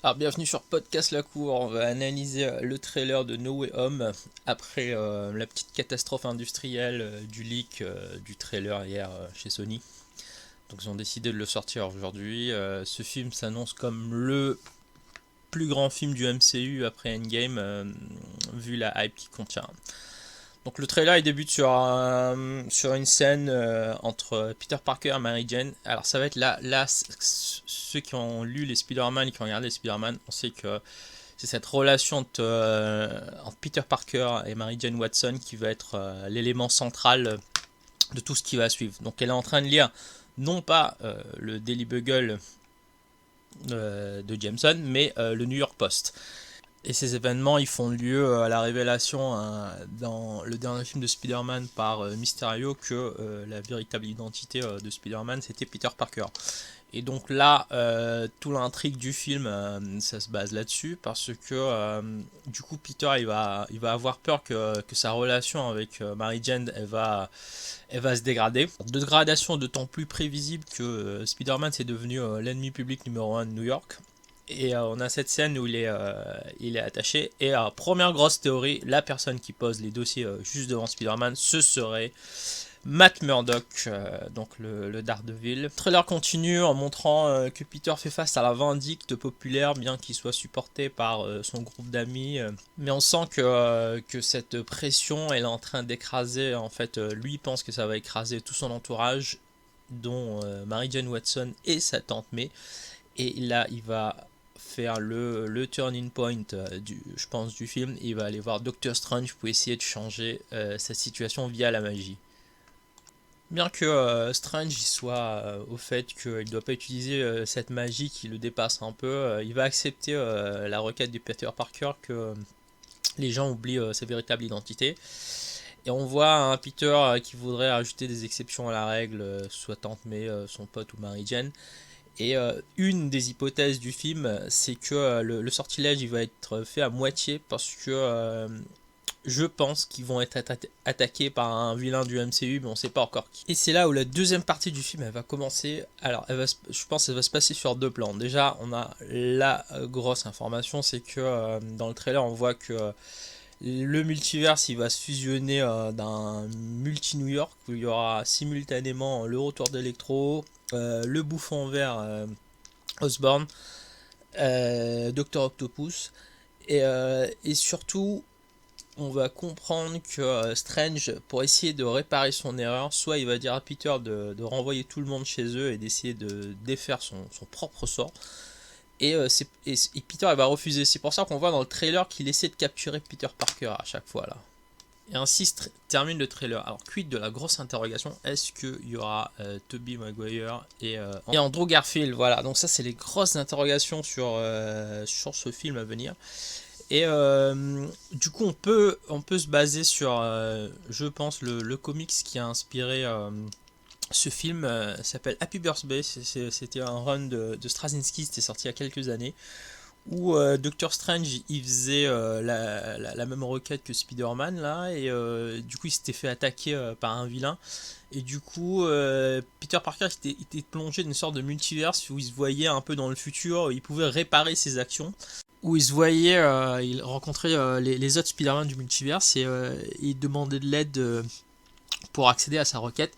Alors bienvenue sur Podcast La Cour, on va analyser le trailer de No Way Home après la petite catastrophe industrielle du leak du trailer hier chez Sony. Donc ils ont décidé de le sortir aujourd'hui. Ce film s'annonce comme le plus grand film du MCU après Endgame vu la hype qu'il contient. Donc le trailer il débute sur une scène entre Peter Parker et Mary Jane. Alors ça va être là ceux qui ont lu les Spider-Man et qui ont regardé les Spider-Man, on sait que c'est cette relation entre Peter Parker et Mary Jane Watson qui va être l'élément central de tout ce qui va suivre. Donc elle est en train de lire non pas le Daily Bugle de Jameson, mais le New York Post. Et ces événements ils font lieu à la révélation dans le dernier film de Spider-Man par Mysterio que la véritable identité de Spider-Man c'était Peter Parker. Et donc là, tout l'intrigue du film, ça se base là-dessus parce que du coup Peter il va avoir peur que sa relation avec Mary Jane elle va se dégrader. De gradation d'autant plus prévisible que Spider-Man c'est devenu l'ennemi public numéro 1 de New York. Et on a cette scène où il est attaché. Et première grosse théorie, la personne qui pose les dossiers juste devant Spider-Man, ce serait Matt Murdock, donc le Daredevil. Le trailer continue en montrant que Peter fait face à la vindicte populaire, bien qu'il soit supporté par son groupe d'amis. Mais on sent que cette pression elle est en train d'écraser. En fait, lui pense que ça va écraser tout son entourage, dont Mary Jane Watson et sa tante May. Et là, il va faire le turning point je pense du film. Il va aller voir Doctor Strange pour essayer de changer cette situation via la magie. Bien que Strange il soit au fait qu'il ne doit pas utiliser cette magie qui le dépasse un peu, il va accepter la requête du Peter Parker que les gens oublient sa véritable identité. Et on voit un Peter qui voudrait ajouter des exceptions à la règle, soit Tante May, son pote ou Mary Jane. Et une des hypothèses du film, c'est que le sortilège il va être fait à moitié parce que je pense qu'ils vont être attaqués par un vilain du MCU, mais on sait pas encore qui. Et c'est là où la deuxième partie du film elle va commencer. Alors, je pense qu'elle va se passer sur deux plans. Déjà, on a la grosse information, c'est que dans le trailer, on voit que le multiverse il va se fusionner d'un multi-New York où il y aura simultanément le retour d'Electro, le bouffon vert Osborn, Docteur Octopus, et surtout on va comprendre que Strange, pour essayer de réparer son erreur, soit il va dire à Peter de renvoyer tout le monde chez eux et d'essayer de défaire son propre sort, et Peter il va refuser. C'est pour ça qu'on voit dans le trailer qu'il essaie de capturer Peter Parker à chaque fois là. Et ainsi termine le trailer. Alors, quid de la grosse interrogation, est-ce qu'il y aura Tobey Maguire et Andrew Garfield? Voilà, donc ça c'est les grosses interrogations sur ce film à venir. Et du coup on peut se baser sur, je pense, le comics qui a inspiré ce film. S'appelle Happy Birthday. C'était un run de Straczynski, c'était sorti il y a quelques années, où Doctor Strange il faisait la même requête que Spider-Man là, et du coup il s'était fait attaquer par un vilain, et du coup Peter Parker était plongé dans une sorte de multiverse où il se voyait un peu dans le futur, où il pouvait réparer ses actions, où il se voyait, il rencontrait les autres Spider-Man du multiverse, et il demandait de l'aide pour accéder à sa requête.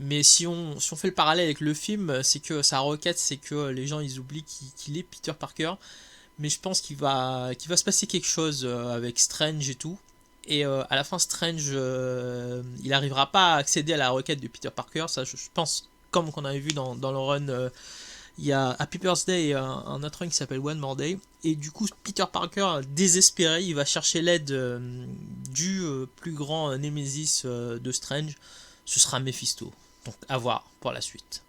Mais si on fait le parallèle avec le film, c'est que sa requête, c'est que les gens ils oublient qu'il est Peter Parker. Mais je pense qu'il va se passer quelque chose avec Strange et tout. Et à la fin, Strange, il n'arrivera pas à accéder à la requête de Peter Parker. Ça, je pense, comme qu'on avait vu dans le run, il y a Happy Birthday et un autre run qui s'appelle One More Day. Et du coup, Peter Parker, désespéré, il va chercher l'aide du plus grand Némésis de Strange. Ce sera Mephisto. Donc, à voir pour la suite.